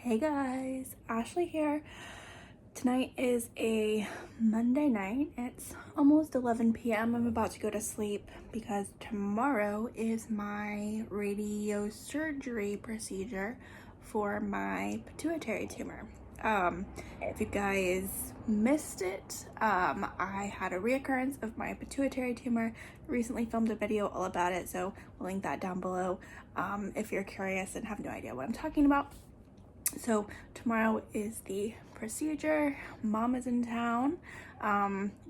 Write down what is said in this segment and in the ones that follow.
Hey guys, Ashley here. Tonight is a Monday night. It's almost 11 p.m. I'm about to go to sleep because tomorrow is my radiosurgery procedure for my pituitary tumor. If you guys missed it, I had a reoccurrence of my pituitary tumor. Recently filmed a video all about it, so we'll link that down below if you're curious and have no idea what I'm talking about. So tomorrow is the procedure. Mom is in town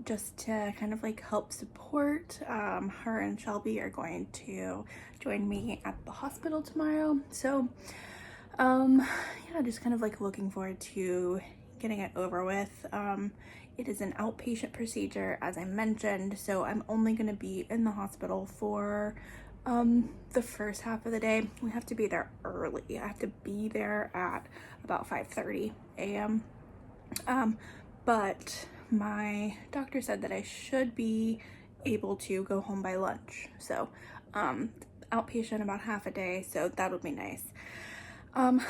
just to kind of like help support. Her and Shelby are going to join me at the hospital tomorrow. So yeah, just kind of like looking forward to getting it over with. It is an outpatient procedure, as I mentioned, so I'm only going to be in the hospital for the first half of the day. We have to be there early. I have to be there at about 5:30 a.m. But my doctor said that I should be able to go home by lunch. So outpatient about half a day, so that would be nice. I'm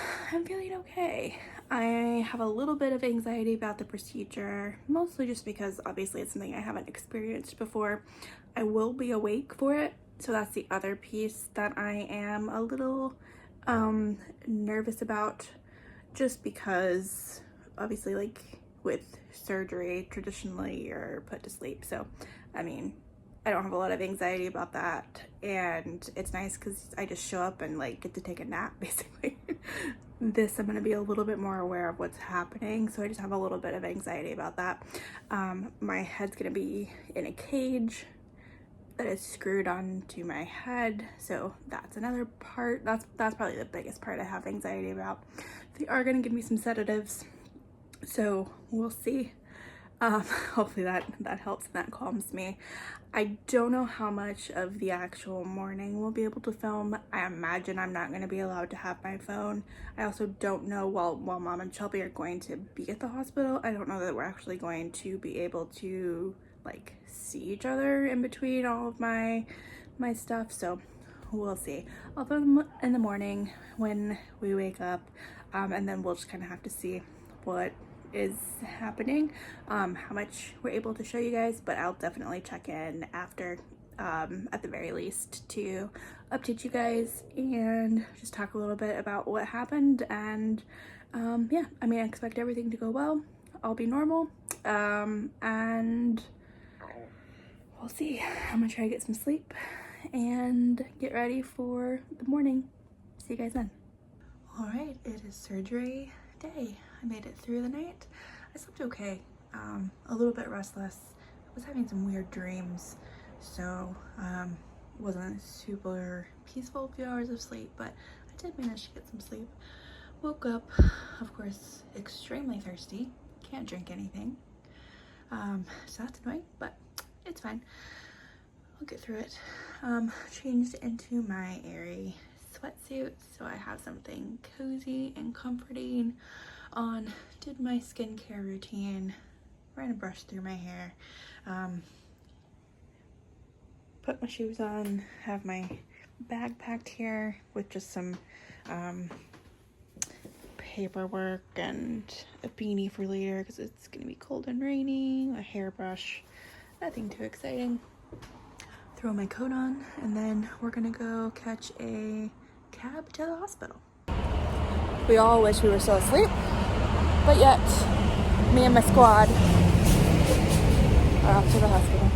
feeling okay. I have a little bit of anxiety about the procedure, mostly just because obviously it's something I haven't experienced before. I will be awake for it, so that's the other piece that I am a little nervous about, just because obviously like with surgery traditionally you're put to sleep. So I mean, I don't have a lot of anxiety about that, and it's nice because I just show up and like get to take a nap basically. This, I'm going to be a little bit more aware of what's happening, so I just have a little bit of anxiety about that. My head's going to be in a cage that is screwed onto my head, so that's another part. That's probably the biggest part I have anxiety about. They are going to give me some sedatives, so we'll see. Hopefully that helps and that calms me. I don't know how much of the actual morning we'll be able to film. I imagine I'm not going to be allowed to have my phone. I also don't know, while Mom and Shelby are going to be at the hospital, I don't know that we're actually going to be able to like see each other in between all of my stuff, so we'll see. I'll film them in the morning when we wake up, and then we'll just kind of have to see what is happening, how much we're able to show you guys, but I'll definitely check in after, at the very least, to update you guys and just talk a little bit about what happened. And yeah, I mean, I expect everything to go well. I'll be normal, and we'll see. I'm gonna try to get some sleep and get ready for the morning. See you guys then. All right, it is surgery day. I made it through the night. I slept okay, a little bit restless. I was having some weird dreams, so wasn't super peaceful few hours of sleep, but I did manage to get some sleep. Woke up, of course, extremely thirsty. Can't drink anything, so that's annoying, but it's fine. I'll get through it. Changed into my airy sweatsuit, so I have something cozy and comforting on. Did my skincare routine, ran a brush through my hair, put my shoes on, have my bag packed here with just some paperwork and a beanie for later because it's gonna be cold and rainy, a hairbrush, nothing too exciting. Throw my coat on, and then we're gonna go catch a cab to the hospital. We all wish we were still asleep, but yet me and my squad are off to the hospital.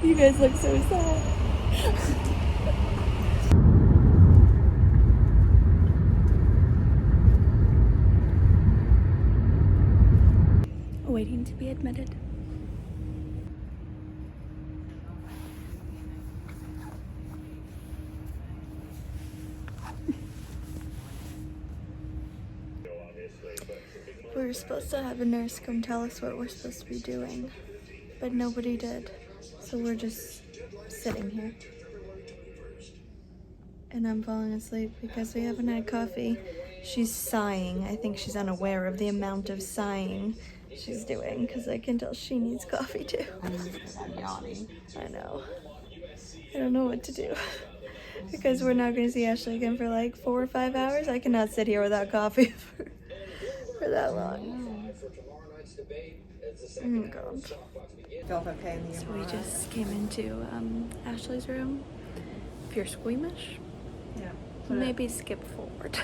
You guys look so sad. Waiting to be admitted. We were supposed to have a nurse come tell us what we're supposed to be doing, but nobody did, so we're just sitting here. And I'm falling asleep because we haven't had coffee. She's sighing. I think she's unaware of the amount of sighing she's doing, because I can tell she needs coffee too. I'm yawning. I know. I don't know what to do. Because we're not going to see Ashley again for like 4 or 5 hours. I cannot sit here without coffee for that long. Oh god. Felt okay in the So we MRI. just came into Ashley's room. If you're squeamish, Yeah. maybe skip forward.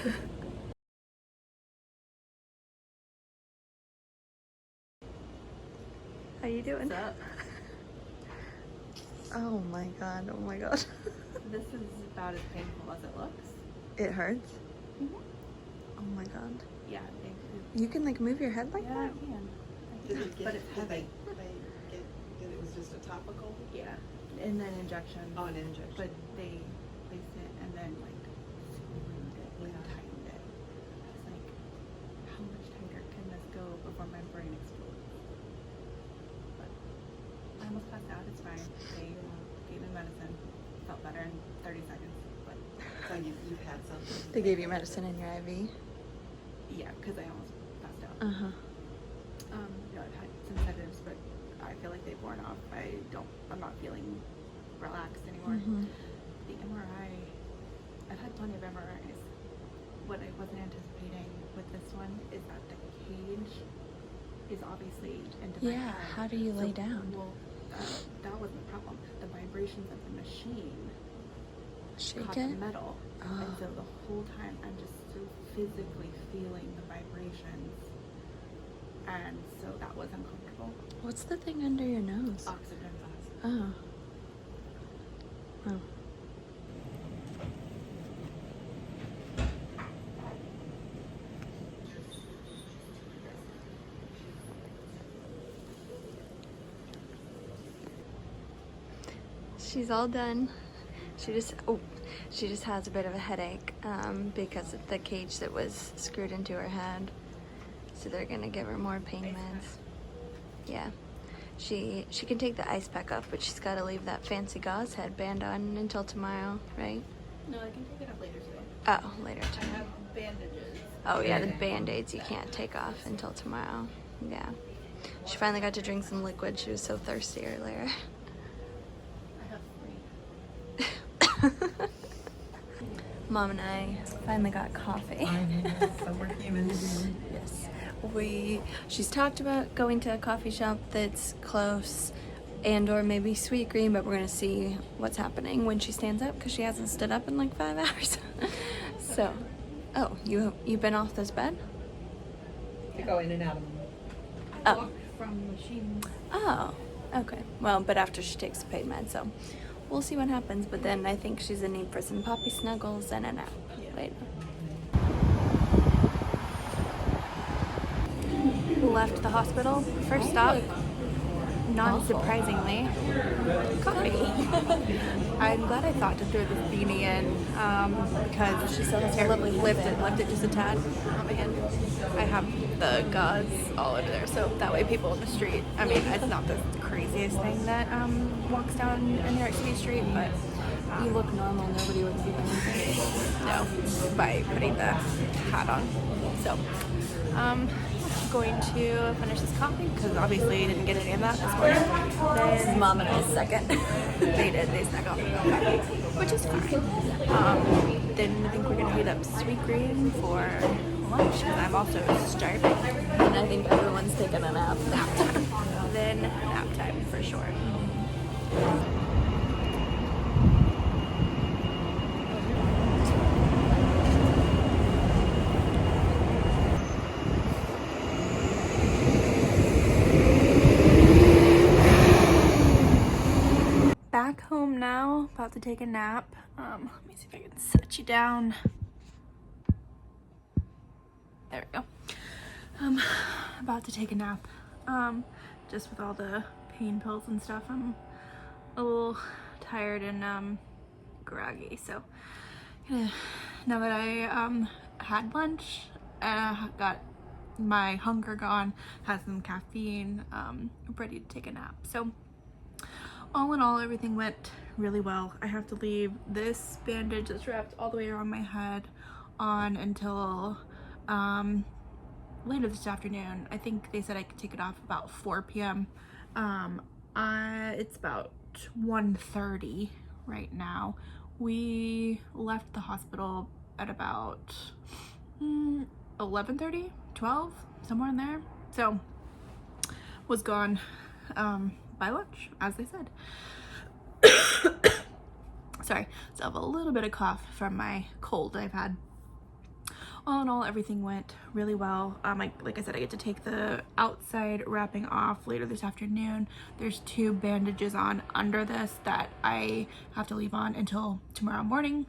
How you doing? What's up? Oh my god, oh my god. This is about as painful as it looks. It hurts? Mm-hmm. Oh my god. Yeah, You can like move your head like yeah, that? I can. But it's heavy. It was just a topical? Yeah. And then injection. Oh, an injection. But they placed it and then like screwed it, like tightened it. I was like, how much tighter can this go before my brain explodes? But I almost passed out. It's fine. They gave me medicine. Felt better in 30 seconds. But so you've had something. They gave you medicine in your IV? Yeah, because I almost passed out. Uh-huh. No, I've had some sedatives, but I feel like they've worn off. I'm not feeling relaxed anymore. Mm-hmm. The MRI, I've had plenty of MRIs. What I wasn't anticipating with this one is that the cage is obviously into my Yeah, head. how do you lay down? Well, that wasn't the problem. The vibrations of the machine Shake caught it? the metal. Oh. And so the whole time I'm just so physically feeling the vibrations. And so that was uncomfortable. What's the thing under your nose? Oxygen mask. Oh. Oh. She's all done. She just has a bit of a headache because of the cage that was screwed into her head. So they're gonna give her more pain meds. Yeah. She can take the ice pack off, but she's gotta leave that fancy gauze headband on until tomorrow, right? No, I can take it off later today. Oh, later I tomorrow. have bandages. Oh yeah, the band-aids you can't take off until tomorrow. Yeah. She finally got to drink some liquid. She was so thirsty earlier. I have 3. Mom and I finally got coffee. So we're humans. Yes. She's talked about going to a coffee shop that's close and or maybe Sweet Green, but we're gonna see what's happening when she stands up because she hasn't stood up in like 5 hours. So, oh, you've been off this bed? To go in and out of them. Oh. From machines. Oh, okay. Well, but after she takes the pain med, so we'll see what happens. But then I think she's in need for some puppy snuggles and a nap later. Left the hospital. First stop, not surprisingly, coffee. I'm glad I thought to throw this beanie in because she still has to lift it just a tad. Oh man, I have the gauze all over there, so that way people in the street. I mean, it's not the craziest thing that walks down a New York City street, but you look normal. Nobody would be anything. No, by putting the hat on. So, going to finish this coffee because obviously I didn't get any of that this morning. Then Mom and I second. They did. They snuck off the coffee, which is fine. Then I think we're gonna meet up Sweet Green for lunch because I'm also starving. And I think everyone's taking a nap. Nap time. Then nap time for sure. Back home now, about to take a nap. Let me see if I can set you down. There we go. About to take a nap. Just with all the pain pills and stuff, I'm a little tired and groggy. So now that I had lunch, got my hunger gone, had some caffeine, I'm ready to take a nap. So all in all, everything went really well. I have to leave this bandage that's wrapped all the way around my head on until later this afternoon. I think they said I could take it off about 4 p.m. It's about 1:30 right now. we left the hospital at about 11:30, 12, somewhere in there. So was gone by lunch, as they said. Sorry, so I have a little bit of cough from my cold I've had. All in all, everything went really well. Like I said, I get to take the outside wrapping off later this afternoon. There's 2 bandages on under this that I have to leave on until tomorrow morning.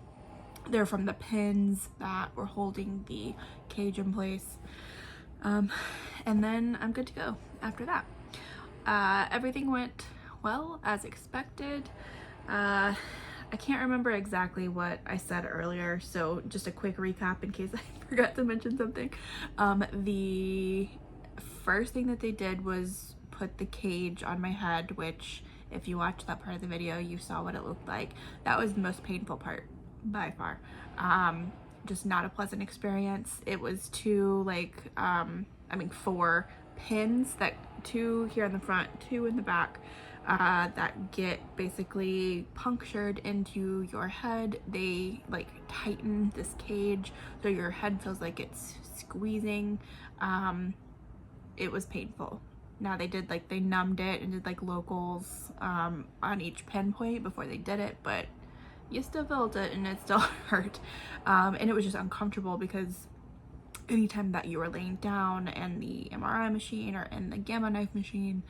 They're from the pins that were holding the cage in place. And then I'm good to go after that. Everything went well, as expected. I can't remember exactly what I said earlier, so just a quick recap in case I forgot to mention something. The first thing that they did was put the cage on my head, which if you watched that part of the video, you saw what it looked like. That was the most painful part by far. Just not a pleasant experience. It was 2 4 pins, 2 here in the front, 2 in the back, that get basically punctured into your head. They like tighten this cage so your head feels like it's squeezing. It was painful. Now they numbed it and did locals on each pinpoint before they did it, but you still felt it and it still hurt. And it was just uncomfortable because anytime that you were laying down in the MRI machine or in the gamma knife machine,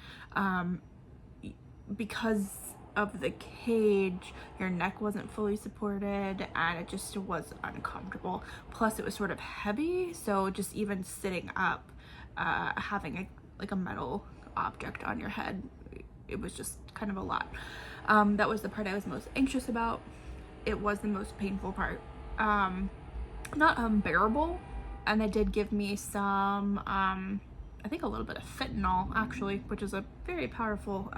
because of the cage, your neck wasn't fully supported and it just was uncomfortable. Plus it was sort of heavy, so just even sitting up, having a metal object on your head, it was just kind of a lot. That was the part I was most anxious about. It was the most painful part. Not unbearable, and they did give me some I think a little bit of fentanyl actually, which is a very powerful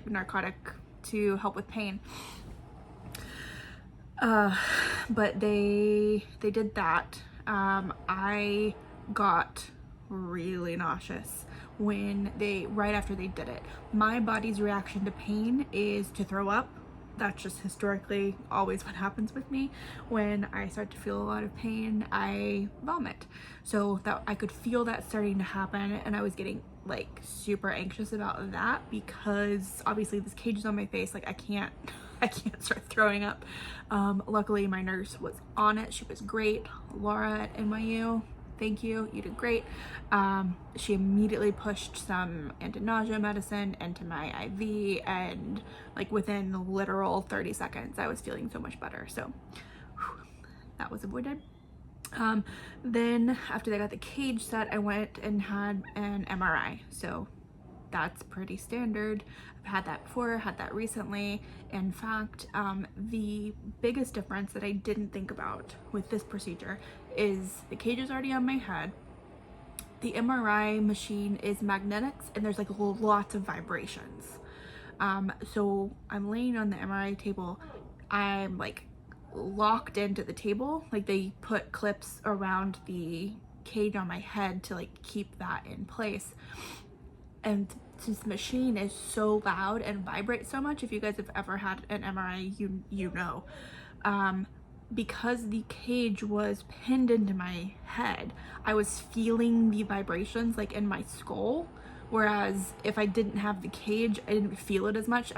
narcotic to help with pain. But they did that. I got really nauseous right after they did it. My body's reaction to pain is to throw up. That's just historically always what happens with me. When I start to feel a lot of pain, I vomit. So that I could feel that starting to happen, and I was getting super anxious about that because obviously this cage is on my face. I can't start throwing up. Luckily my nurse was on it. She was great. Laura at NYU, thank you, you did great. She immediately pushed some anti-nausea medicine into my IV, and within literal 30 seconds I was feeling so much better. So that was avoided. Then after they got the cage set, I went and had an MRI. So that's pretty standard. I've had that before, had that recently. In fact, the biggest difference that I didn't think about with this procedure is the cage is already on my head. The MRI machine is magnetics, and there's lots of vibrations. So I'm laying on the MRI table. I'm locked into the table. They put clips around the cage on my head to keep that in place. And since the machine is so loud and vibrates so much, if you guys have ever had an MRI, you know, because the cage was pinned into my head, I was feeling the vibrations in my skull, whereas if I didn't have the cage, I didn't feel it as much.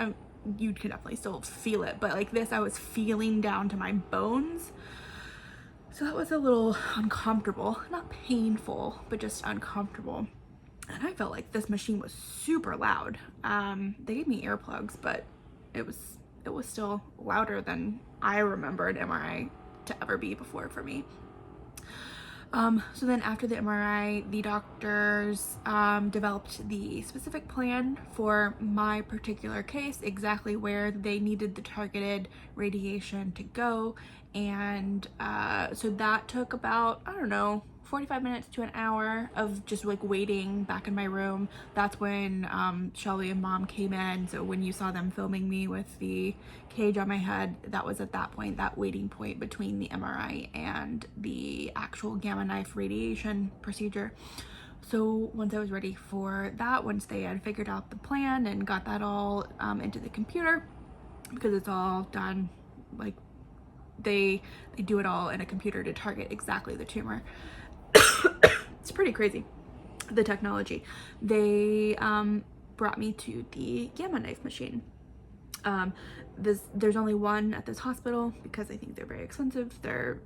You can definitely still feel it, but this I was feeling down to my bones. So that was a little uncomfortable, not painful, but just uncomfortable. And I felt like this machine was super loud. They gave me earplugs, but it was still louder than I remember an MRI to ever be before for me. So then after the MRI, the doctors developed the specific plan for my particular case, exactly where they needed the targeted radiation to go. And so that took about, I don't know, 45 minutes to an hour of just waiting back in my room. That's when Shelby and Mom came in. So when you saw them filming me with the cage on my head, that was at that point, that waiting point between the MRI and the actual gamma knife radiation procedure. So once I was ready for that, once they had figured out the plan and got that all into the computer, because it's all done, like they do it all in a computer to target exactly the tumor. It's pretty crazy, the technology. They brought me to the gamma knife machine. There's only one at this hospital because I think they're very expensive. They're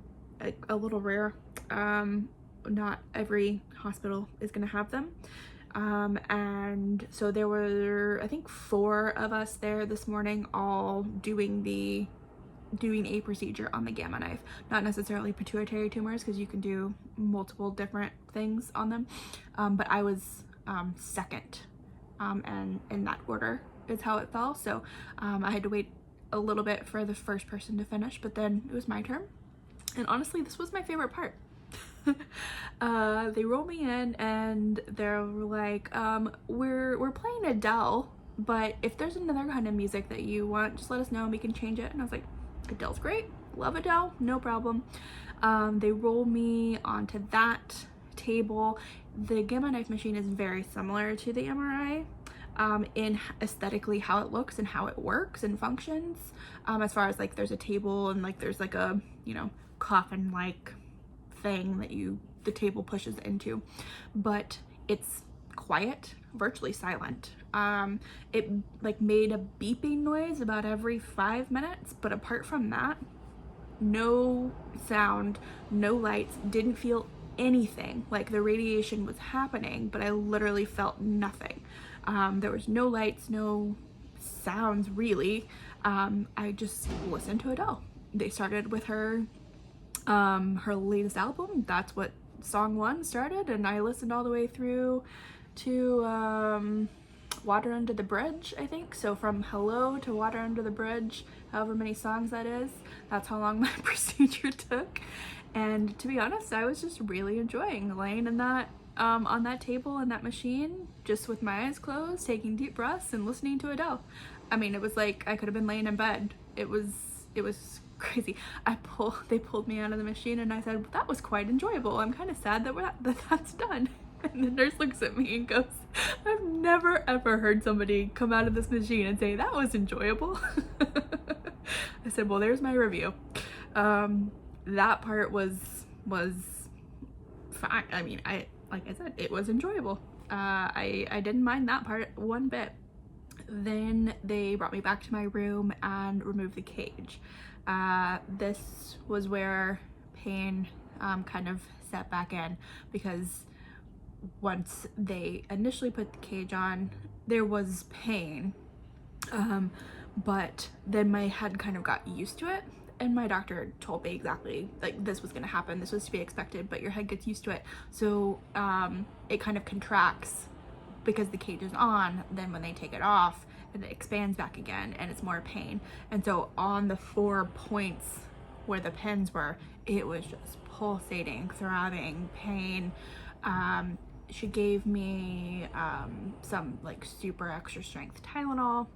a little rare. Not every hospital is gonna have them. And so there were, I think, 4 of us there this morning, all doing a procedure on the gamma knife. Not necessarily pituitary tumors, because you can do multiple different things on them, but I was second, and in that order is how it fell. So I had to wait a little bit for the first person to finish, but then it was my turn, and honestly this was my favorite part. They roll me in and they're like, we're playing Adele, but if there's another kind of music that you want, just let us know and we can change it. And I was like, Adele's great, love Adele, no problem. They roll me onto that table. The gamma knife machine is very similar to the MRI in aesthetically how it looks and how it works and functions, as far as like there's a table and like there's like a, you know, coffin like thing that the table pushes into, but it's quiet, virtually silent. It like made a beeping noise about every 5 minutes, but apart from that, no sound, no lights, didn't feel anything. Like the radiation was happening, but I literally felt nothing. There was no lights, no sounds really. I just listened to Adele. They started with her latest album. That's what song 1 started, and I listened all the way through to Water Under the Bridge, I think. So from Hello to Water Under the Bridge, however many songs that is, that's how long my procedure took. And to be honest, I was just really enjoying laying in that on that table in that machine, just with my eyes closed, taking deep breaths and listening to Adele. I mean, it was like I could have been laying in bed. It was crazy. They pulled me out of the machine and I said, that was quite enjoyable. I'm kind of sad that that's done. And the nurse looks at me and goes, I've never ever heard somebody come out of this machine and say that was enjoyable. I said, well, there's my review. That part was fine. I mean, like I said, it was enjoyable. I didn't mind that part one bit. Then they brought me back to my room and removed the cage. This was where pain kind of set back in, because once they initially put the cage on, there was pain, but then my head kind of got used to it, and my doctor told me exactly like this was going to happen, this was to be expected, but your head gets used to it, so it kind of contracts because the cage is on. Then when they take it off, it expands back again and it's more pain. And so on the 4 points where the pins were, it was just pulsating, throbbing pain. She gave me some like super extra strength Tylenol.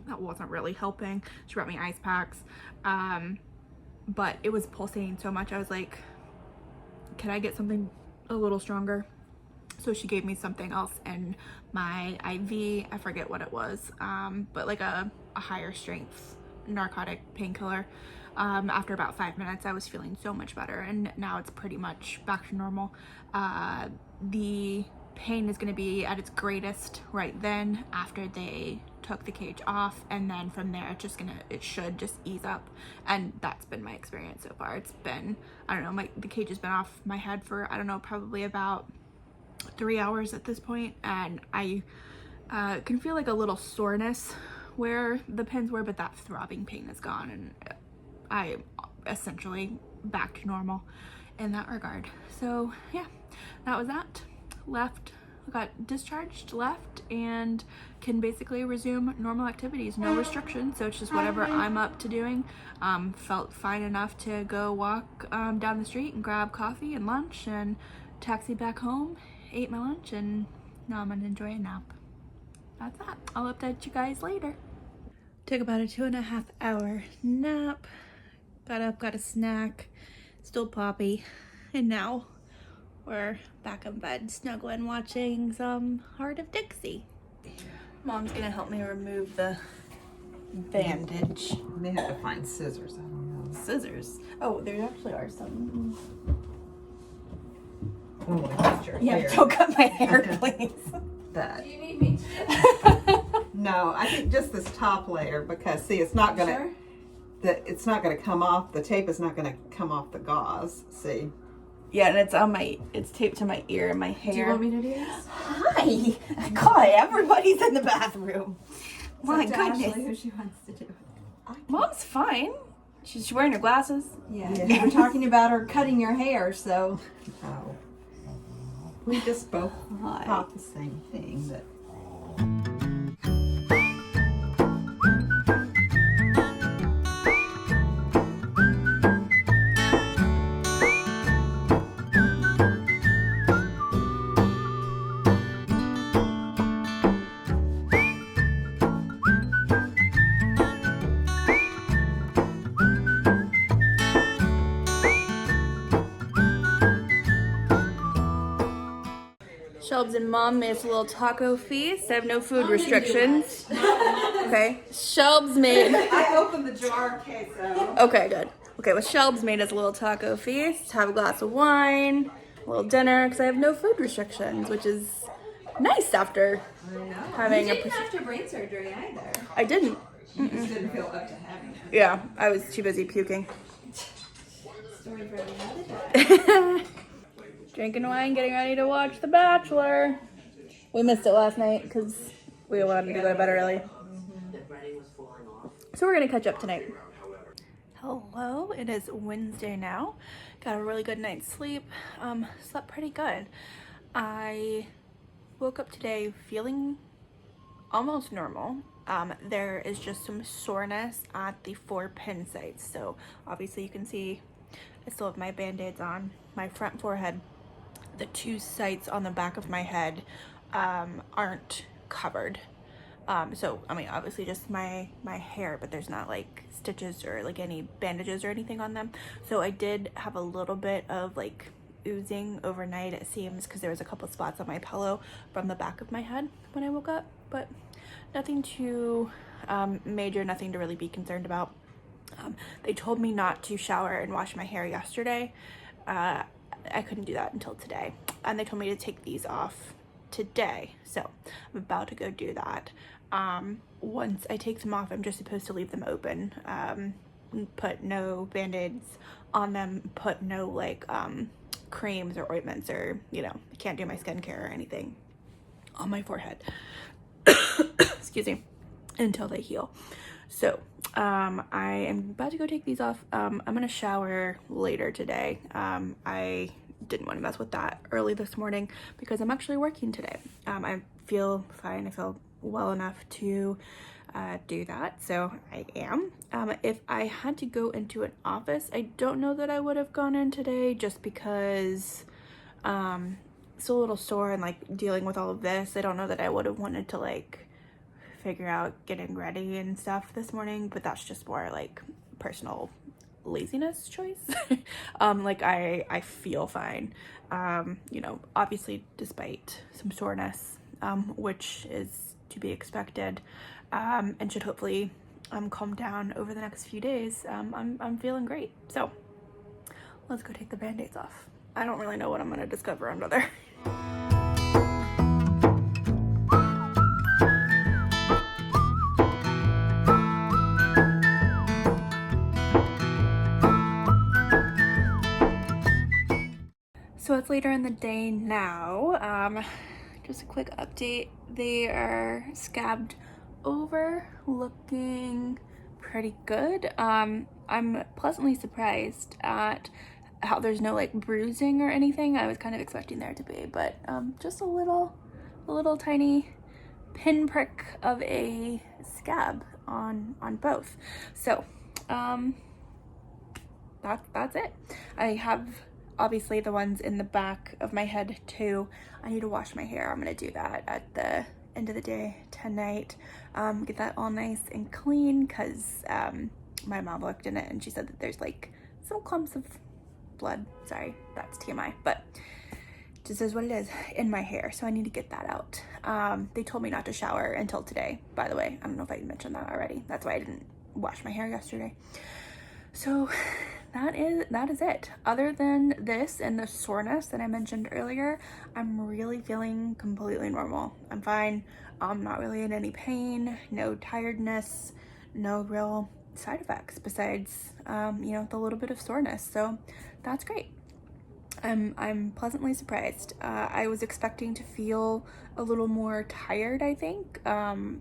That wasn't really helping. She brought me ice packs, but it was pulsating so much. I was like, can I get something a little stronger? So she gave me something else in my IV. I forget what it was, but like a higher strength narcotic painkiller. After about 5 minutes, I was feeling so much better, and now it's pretty much back to normal. The pain is going to be at its greatest right then after they took the cage off, and then from there it should just ease up. And that's been my experience so far. It's been, I don't know, the cage has been off my head for, I don't know, probably about 3 hours at this point, and I can feel like a little soreness where the pins were, but that throbbing pain is gone, and I essentially back to normal in that regard. So yeah, that was that. Got discharged, left, and can basically resume normal activities, no restrictions. So it's just whatever I'm up to doing. Felt fine enough to go walk down the street and grab coffee and lunch and taxi back home, ate my lunch, and now I'm gonna enjoy a nap. That's that. I'll update you guys later. Took about a 2.5 hour nap. Got up, got a snack, still poppy, and now We're back in bed, snuggling, watching some Heart of Dixie. Mom's gonna help me remove the bandage. May have to find scissors. I don't know. Scissors? Oh, there actually are some. Oh, that's your Yeah, hair. don't cut my hair, please. That. Do you need me No, I think just this top layer, because see, it's not gonna. It's not gonna come off. The tape is not gonna come off the gauze. See. Yeah, and it's taped to my ear and my hair. Do you want me to do this? Hi! God, everybody's in the bathroom. My goodness. Ashley, who she wants to do it. Mom's fine. She's wearing her glasses. Yeah, you were talking about her cutting your hair, so. Oh. We just both Hi. thought the same thing. That. Shelbs and Mom made us a little taco feast. I have no food restrictions. Okay. Shelbs made. I opened the jar, okay, so. Okay, good. Okay, well, Shelbs made us a little taco feast. Have a glass of wine, a little dinner, because I have no food restrictions, which is nice after having You a. didn't have to brain surgery either. I didn't. You just didn't feel up to having it. Yeah, I was too busy puking. Story for another day. Drinking wine, getting ready to watch The Bachelor. We missed it last night because we wanted to go to bed early. So we're gonna catch up tonight. Hello, it is Wednesday now. Got a really good night's sleep. Slept pretty good. I woke up today feeling almost normal. There is just some soreness at the 4 pin sites. So obviously you can see I still have my band-aids on my front forehead. The 2 sites on the back of my head aren't covered. So I mean, obviously just my hair, but there's not like stitches or like any bandages or anything on them. So I did have a little bit of like oozing overnight, it seems, because there was a couple spots on my pillow from the back of my head when I woke up, but nothing too major, nothing to really be concerned about. They told me not to shower and wash my hair yesterday. I couldn't do that until today, and they told me to take these off today, so I'm about to go do that. Once I take them off, I'm just supposed to leave them open, put no band-aids on them, put no like creams or ointments, or you know, I can't do my skincare or anything on my forehead excuse me, until they heal. So I am about to go take these off. I'm gonna shower later today. I didn't want to mess with that early this morning because I'm actually working today. I feel fine. I feel well enough to do that, so I am. If I had to go into an office, I don't know that I would have gone in today, just because it's a little sore and like dealing with all of this. I don't know that I would have wanted to like figure out getting ready and stuff this morning, but that's just more like personal laziness choice. Like I feel fine, you know, obviously despite some soreness, which is to be expected, and should hopefully calm down over the next few days. I'm feeling great, so let's go take the band-aids off. I don't really know what I'm gonna discover under there. So it's later in the day now. Just a quick update. They are scabbed over, looking pretty good. I'm pleasantly surprised at how there's no like bruising or anything. I was kind of expecting there to be, but just a little tiny pinprick of a scab on both. So that's it. I have obviously the ones in the back of my head too. I need to wash my hair. I'm gonna do that at the end of the day tonight. Get that all nice and clean, because my mom looked in it and she said that there's like some clumps of blood. Sorry, that's TMI, but just is what it is in my hair, so I need to get that out. They told me not to shower until today, by the way. I don't know if I mentioned that already. That's why I didn't wash my hair yesterday. So that is it. Other than this and the soreness that I mentioned earlier, I'm really feeling completely normal. I'm fine. I'm not really in any pain, no tiredness, no real side effects besides the little bit of soreness. So that's great. I'm pleasantly surprised. I was expecting to feel a little more tired, I think, and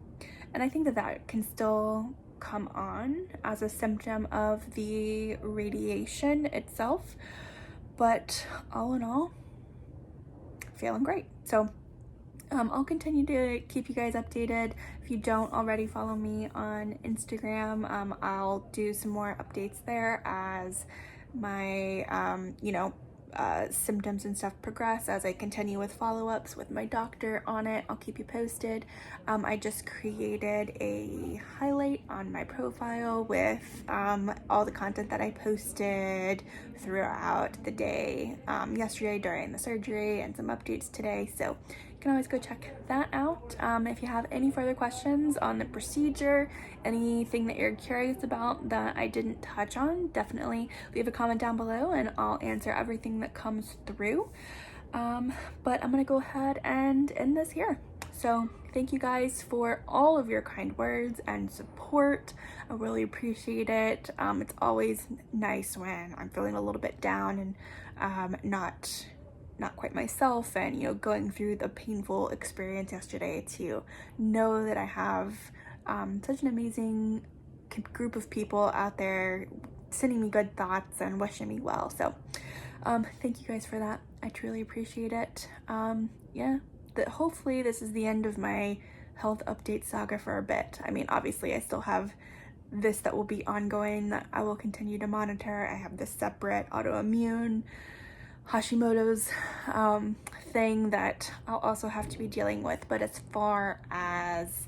I think that can still come on as a symptom of the radiation itself, but all in all, feeling great. So I'll continue to keep you guys updated. If you don't already follow me on Instagram, I'll do some more updates there as my symptoms and stuff progress, as I continue with follow-ups with my doctor on it. I'll keep you posted. I just created a highlight on my profile with all the content that I posted throughout the day yesterday during the surgery, and some updates today, so you can always go check that out. If you have any further questions on the procedure, anything that you're curious about that I didn't touch on, definitely leave a comment down below and I'll answer everything that comes through. But I'm gonna go ahead and end this here. So thank you guys for all of your kind words and support. I really appreciate it. It's always nice when I'm feeling a little bit down and not quite myself, and going through the painful experience yesterday, to know that I have such an amazing group of people out there sending me good thoughts and wishing me well. So thank you guys for that. I truly appreciate it. Hopefully this is the end of my health update saga for a bit. I mean, obviously I still have this that will be ongoing that I will continue to monitor. I have this separate autoimmune Hashimoto's thing that I'll also have to be dealing with, but as far as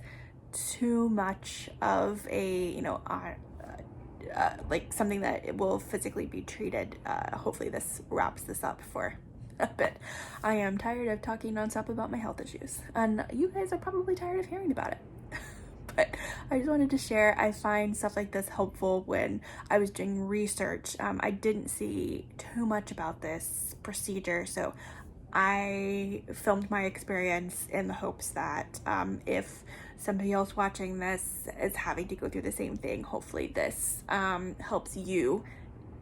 too much of a like something that it will physically be treated, hopefully this wraps this up for a bit. I am tired of talking nonstop about my health issues, and you guys are probably tired of hearing about it. But I just wanted to share. I find stuff like this helpful when I was doing research. I didn't see too much about this procedure, so I filmed my experience in the hopes that if somebody else watching this is having to go through the same thing, hopefully this helps you,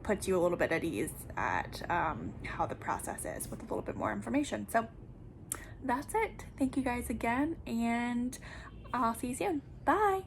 puts you a little bit at ease at how the process is with a little bit more information. So that's it. Thank you guys again, and I'll see you soon. Bye.